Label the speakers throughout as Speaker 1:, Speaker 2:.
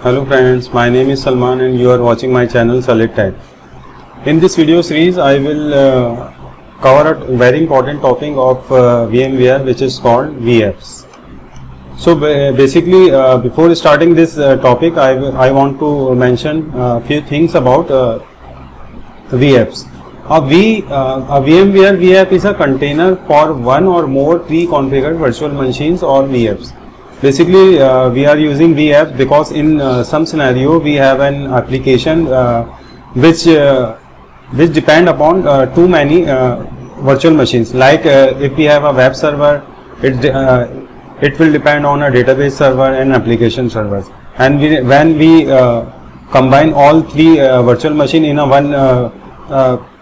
Speaker 1: Hello friends, my name is Salman and you are watching my channel Solid Tech. In this video series, I will cover a very important topic of VMware, which is called VApps. So basically, before starting this topic, I want to mention a few things about VApps. A VMware VApp is a container for one or more pre-configured virtual machines or VApps. Basically, we are using VApps because in some scenario we have an application which depend upon too many virtual machines. Like if we have a web server, it will depend on a database server and application servers. And when we combine all three virtual machine in a one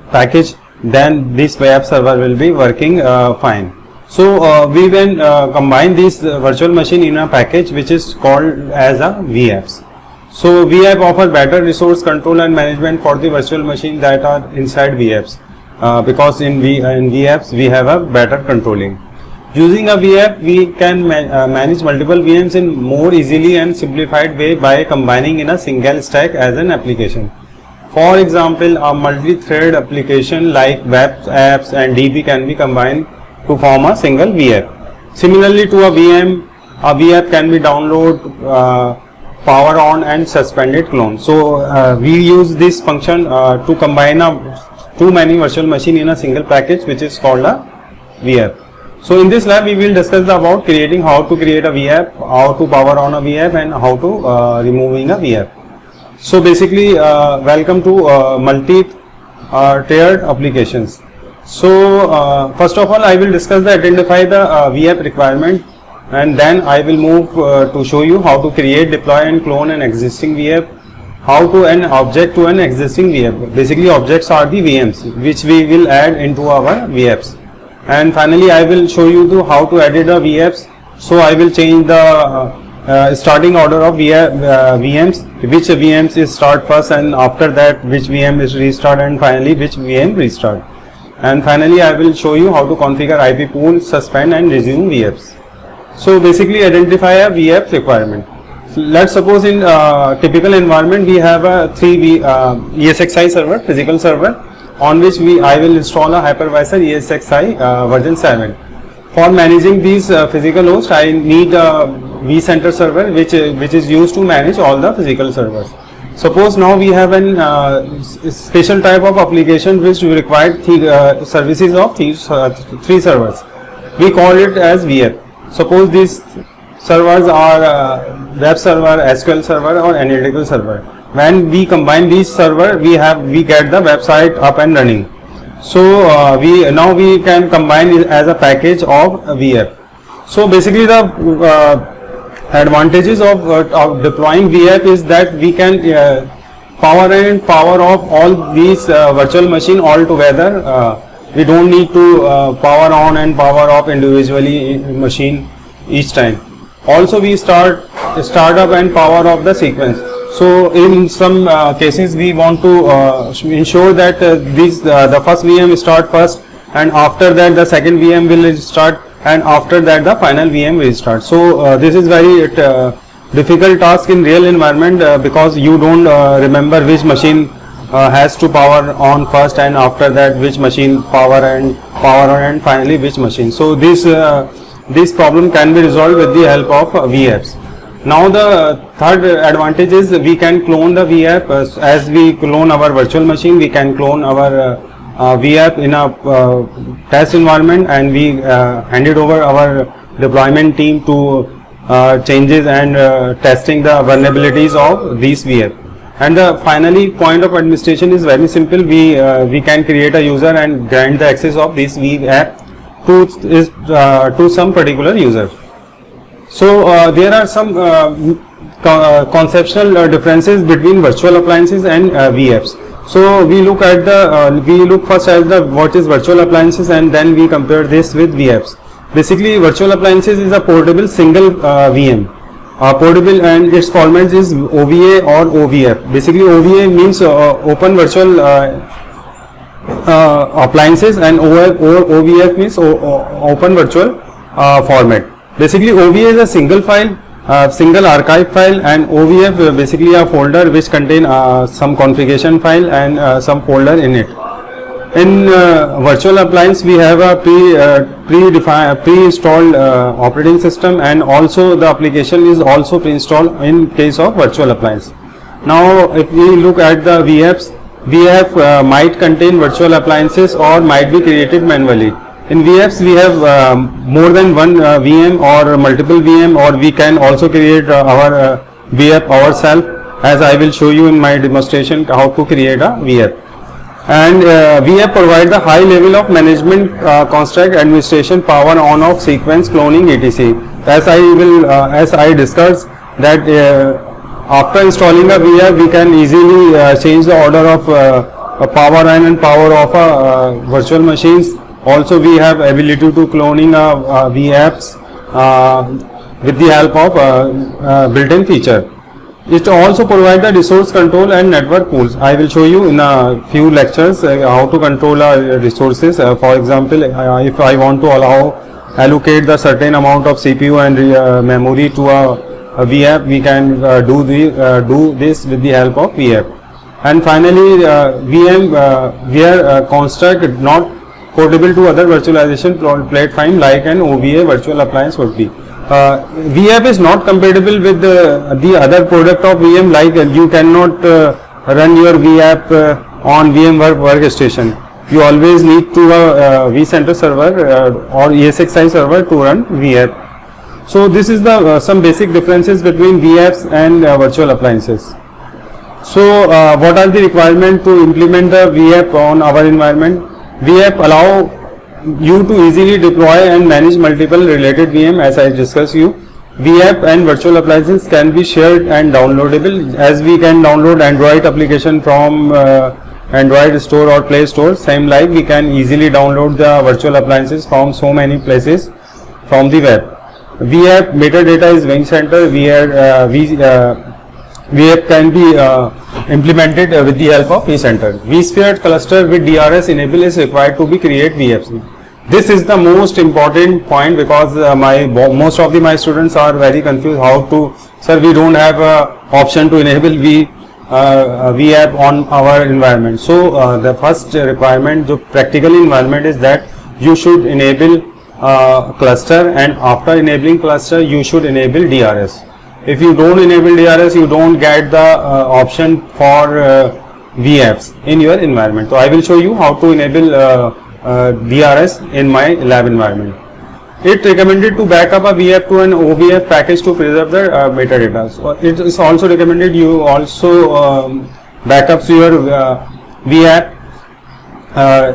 Speaker 1: package, then this web server will be working fine. So we will combine this virtual machine in a package which is called as a VApps. So VApp offer better resource control and management for the virtual machine that are inside VApps, because in VApps we have a better controlling. Using a VApp, we can manage multiple VMs in more easily and simplified way by combining in a single stack as an application. For example, a multi-thread application like web apps and DB can be combined to form a single VApp. Similarly to a VApp can be download, power on and suspended clone. So we use this function to combine too many virtual machine in a single package, which is called a VApp. So in this lab we will discuss about creating how to create a VApp, how to power on a VApp and how to removing a VApp. So basically welcome to multi-tiered applications. So first of all I will discuss identify the VApp requirement, and then I will move to show you how to create, deploy and clone an existing VApp, how to add object to an existing VApp. Basically objects are the VMs which we will add into our VApps. And finally I will show you how to edit the VApps. So I will change the starting order of VMs, which VMs is start first, and after that which VM is restart, and finally which VM restart. And finally I will show you how to configure IP pool, suspend and resume VApps. So basically identify a VApp requirement. So let's suppose in typical environment we have a ESXi server, physical server, on which I will install a hypervisor ESXi version 7. For managing these physical hosts, I need a vCenter server which is used to manage all the physical servers. Suppose now we have an special type of application which require services of three servers. We call it as VApp. Suppose these servers are web server, SQL server or analytical server. When we combine these server, we get the website up and running. So we can combine it as a package of VApp. So basically the advantages of deploying VApp is that we can power off all these virtual machine all together. We don't need to power on and power off individually machine each time. Also we start up and power off the sequence. So in some cases we want to ensure that the first VM start first, and after that the second VM will start, and after that the final VM will start. So this is very difficult task in real environment because you don't remember which machine has to power on first, and after that which machine power on and finally which machine. So this problem can be resolved with the help of VApps. Now the third advantage is we can clone the VApp. As we clone our virtual machine, we can clone our VApp in a test environment, and we hand it over our deployment team to changes and testing the vulnerabilities of these VApp. And the finally point of administration is very simple. We can create a user and grant the access of this VApp to some particular user. So there are some conceptual differences between virtual appliances and VApps. So we look first at what is virtual appliances, and then we compare this with VApps. Basically virtual appliances is a portable single VM. Portable, and its format is OVA or OVF. Basically OVA means open virtual appliances, and OVF means open virtual format. Basically OVA is a single file single archive file, and OVF basically a folder which contain some configuration file and some folder in it. In virtual appliance we have a pre-installed operating system, and also the application is also pre-installed in case of virtual appliance. Now if we look at the VFs, VF might contain virtual appliances or might be created manually. In VFs we have more than one VM or multiple VM, or we can also create our VF ourselves, as I will show you in my demonstration how to create a VF. And VF provide the high level of management, construct, administration, power on off, sequence, cloning, etc. As I discussed that after installing a VF we can easily change the order of power on and power off virtual machines. Also we have ability to cloning VFs with the help of built-in feature. It also provides the resource control and network pools. I will show you in a few lectures how to control resources. For example, if I want to allocate the certain amount of CPU and memory to a VF, we can do this with the help of VF. And finally, VMware construct not portable to other virtualization platform like an OVA virtual appliance would be. VF is not compatible with the other product of VM, like you cannot run your VF on VMware workstation. You always need to a vCenter server or ESXi server to run VF. So this is the some basic differences between VFs and virtual appliances. So what are the requirements to implement the VF on our environment? VF allow you to easily deploy and manage multiple related VM, as I discussed you. VF and virtual appliances can be shared and downloadable, as we can download Android application from Android store or Play Store. Same like we can easily download the virtual appliances from so many places from the web. VF metadata is vCenter. VF can be implemented with the help of vCenter. vSphere cluster with DRS enable is required to be create VFs. This is the most important point, because most of my students are very confused how to, sir, we don't have a option to enable VF on our environment. So the first requirement, the practical environment, is that you should enable cluster, and after enabling cluster you should enable DRS. If you don't enable DRS, you don't get the option for VFs in your environment. So I will show you how to enable DRS in my lab environment. It recommended to back up a VF to an OVF package to preserve the metadata. So it is also recommended you also backups your VF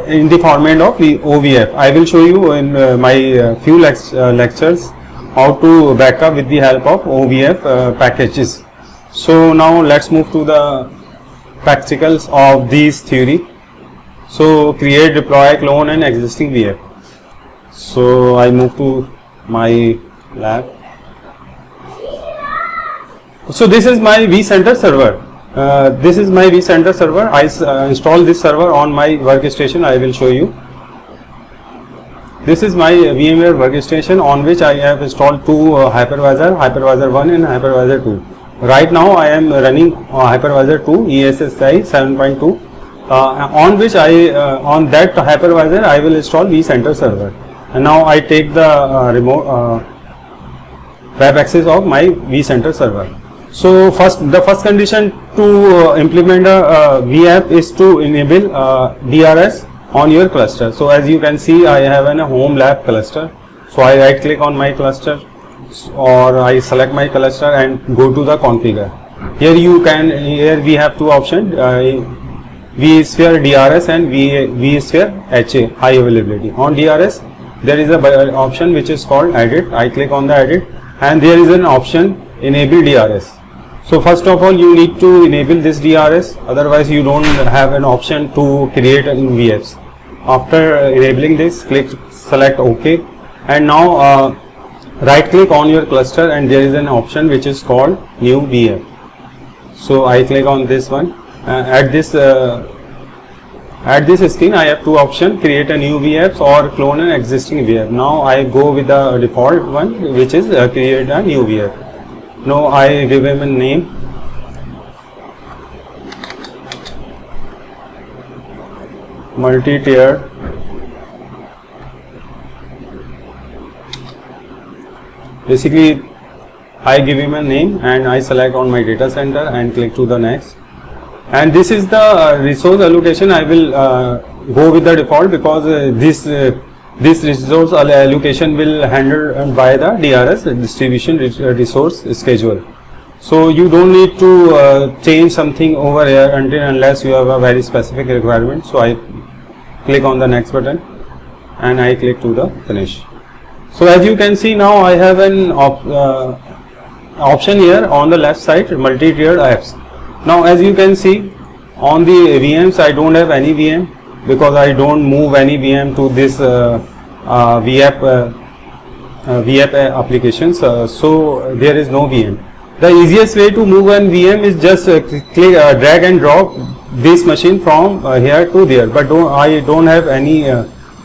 Speaker 1: in the format of OVF. I will show you in my few lectures how to backup with the help of OVF packages. So now let's move to the practicals of these theory. So create, deploy, clone an existing VF. So I move to my lab. So this is my vCenter server. This is my vCenter server. I install this server on my workstation. I will show you. This is my VMware workstation on which I have installed two hypervisor, hypervisor 1 and hypervisor 2. Right now I am running hypervisor 2 ESXi 7.2. On which on that hypervisor I will install vCenter server, and now I take the remote web access of my vCenter server. So the first condition to implement a VF is to enable DRS on your cluster. So as you can see, I have a home lab cluster. So I right click on my cluster, or I select my cluster and go to the configure. Here we have two options, vSphere DRS and vSphere HA, high availability. On DRS there is a option which is called edit. I click on the edit, and there is an option enable DRS. So first of all you need to enable this DRS, otherwise you don't have an option to create VFs. After enabling this, select OK, and now right click on your cluster, and there is an option which is called new VF. So I click on this one. At this screen I have two options, create a new VF or clone an existing VF. Now I go with the default one, which is create a new VF. Now I give him a name. Multi-tiered basically I give him a name and I select on my data center and click to the next. And this is the resource allocation. I will go with the default because this resource allocation will handled by the DRS, distribution resource schedule. So you don't need to change something over here unless you have a very specific requirement. So I click on the next button and I click to the finish. So as you can see, now I have an option here on the left side, multi-tiered apps. Now as you can see on the VMs, I don't have any VM because I don't move any VM to this VApp applications. So there is no VM. The easiest way to move an VM is just click drag and drop this machine from here to there. But I don't have any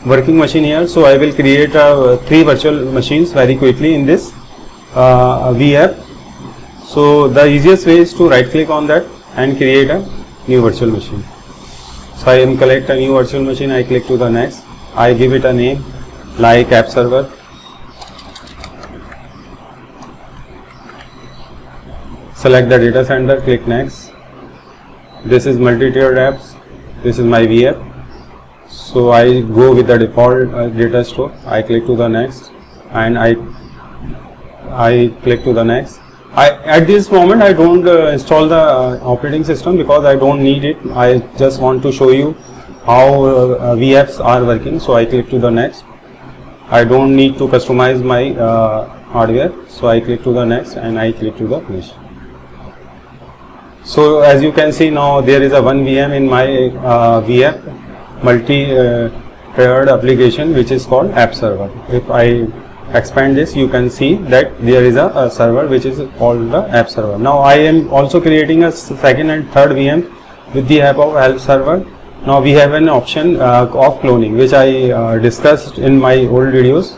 Speaker 1: working machine here, so I will create 3 virtual machines very quickly in this VApp. So the easiest way is to right click on that and create a new virtual machine. So I am collect a new virtual machine, I click to the next, I give it a name like app server. Select the data center, click next. This is multi-tiered apps, this is my VApp. So I go with the default data store, I click to the next and I click to the next. At this moment I don't install the operating system because I don't need it. I just want to show you how VApps are working. So I click to the next. I don't need to customize my hardware. So I click to the next and I click to the finish. So as you can see, now there is a one VM in my VApp multi-tiered application which is called app server. If I expand this, you can see that there is a server which is called the app server. Now I am also creating a second and third VM with the help of app server. Now we have an option of cloning, which I discussed in my old videos.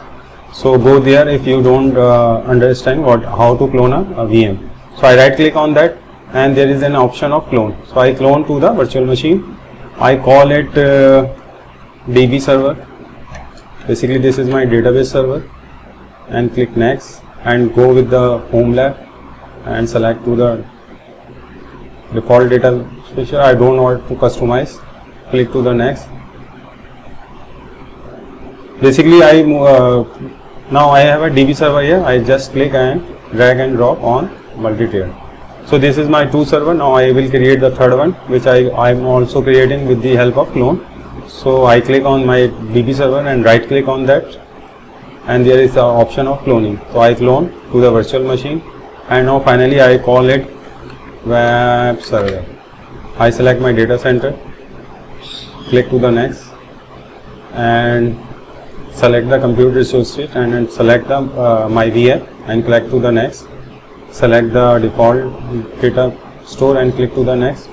Speaker 1: So go there if you don't understand how to clone a VM. So I right click on that and there is an option of clone. So I clone to the virtual machine. I call it DB server. Basically this is my database server. And click next and go with the home lab and select to the default data structure. I don't want to customize. Click to the next. Basically now I have a DB server here. I just click and drag and drop on multi-tiered. So this is my 2 server. Now I will create the third one, which I am also creating with the help of clone. So I click on my DB server and right click on that. And there is the option of cloning. So I clone to the virtual machine and now finally I call it web server. I select my data center, click to the next and select the compute resource state and then select the my VApp and click to the next. Select the default data store and click to the next.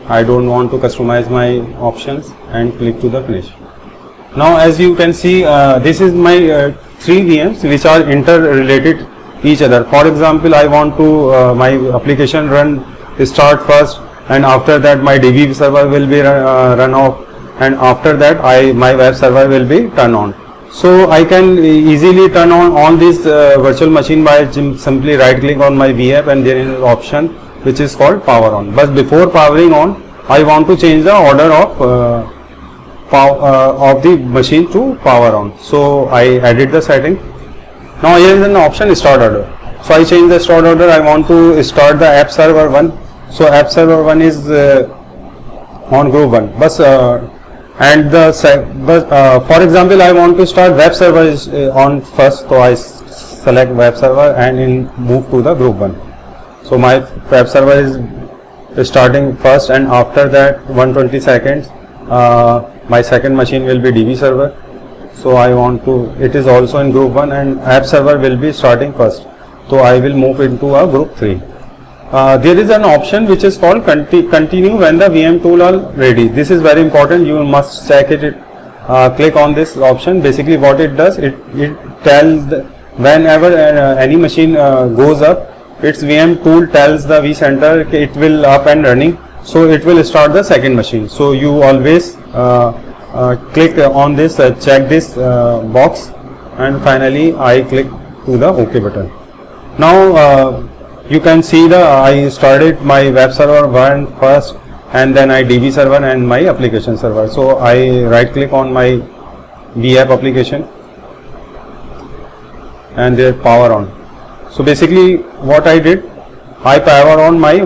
Speaker 1: I don't want to customize my options and click to the finish. Now as you can see, this is my 3 VMs which are interrelated each other. For example, I want to my application start first and after that my DB server will be run off and after that my web server will be turned on. So I can easily turn on this virtual machine by simply right click on my VApp and there is an option which is called power on. But before powering on, I want to change the order of the machine to power on. So I edit the setting. Now here is an option start order. So I change the start order. I want to start the app server 1. So app server 1 is on group 1. For example, I want to start web server is on first. So I select web server and move to the group 1. So my web server is starting first and after that 120 seconds. My second machine will be DB server. So I want to, it is also in group 1 and app server will be starting first. So I will move into a group 3. There is an option which is called continue when the VM tool are ready. This is very important. You must check it. Click on this option. Basically what it does, it tells whenever any machine goes up its VM tool tells the vCenter it will up and running, so it will start the second machine. So you always click on this, check this box, and finally I click to the OK button. Now you can see I started my web server one first, and then I DB server and my application server. So I right click on my vApp application and their power on. So basically what I did, I power on my,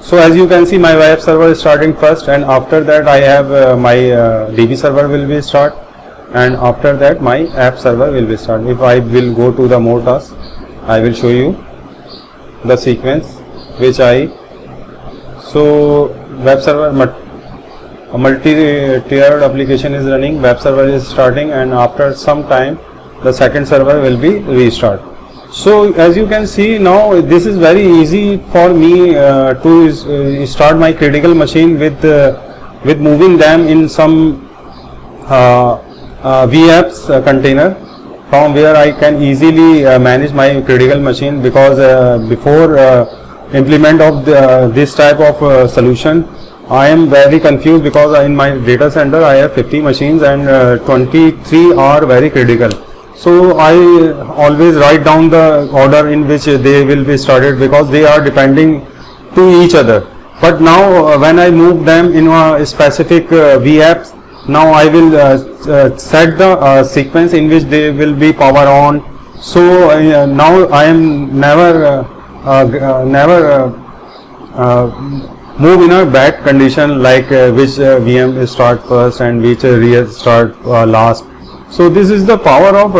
Speaker 1: so as you can see my web server is starting first, and after that I have my DB server will be start, and after that my app server will be start. If I will go to the more tasks, I will show you the sequence which so web server, a multi-tiered application is running, web server is starting, and after some time the second server will be restart. So as you can see now, this is very easy for me to start my critical machine with moving them in some vApps container, from where I can easily manage my critical machine, because before implement of this type of solution, I am very confused, because in my data center I have 50 machines and 23 are very critical. So I always write down the order in which they will be started, because they are depending to each other. But now when I move them in a specific vApps, now I will set the sequence in which they will be power on. So now I am never move in a bad condition, like which VM start first and which restart last. So this is the power of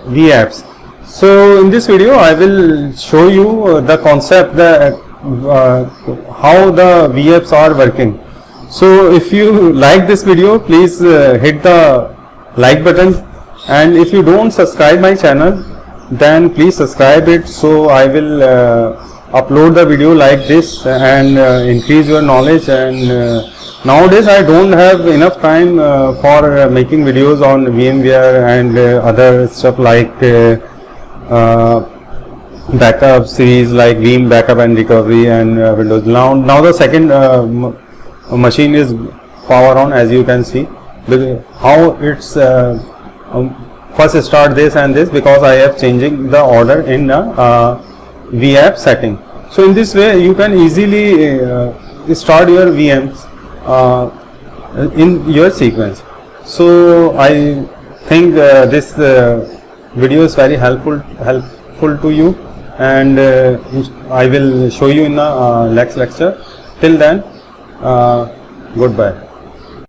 Speaker 1: vApps. So in this video I will show you the concept, how the vApps are working. So if you like this video, please hit the like button, and if you don't subscribe my channel, then please subscribe it, so I will upload the video like this and increase your knowledge. And nowadays I don't have enough time for making videos on VMware and other stuff like backup series like Veeam Backup and Recovery and Windows. Now the second machine is power on, as you can see how it's first start this and this, because I have changing the order in vApp setting. So in this way you can easily start your VMs in your sequence. So I think this video is very helpful to you, and I will show you in the next lecture. Till then, goodbye.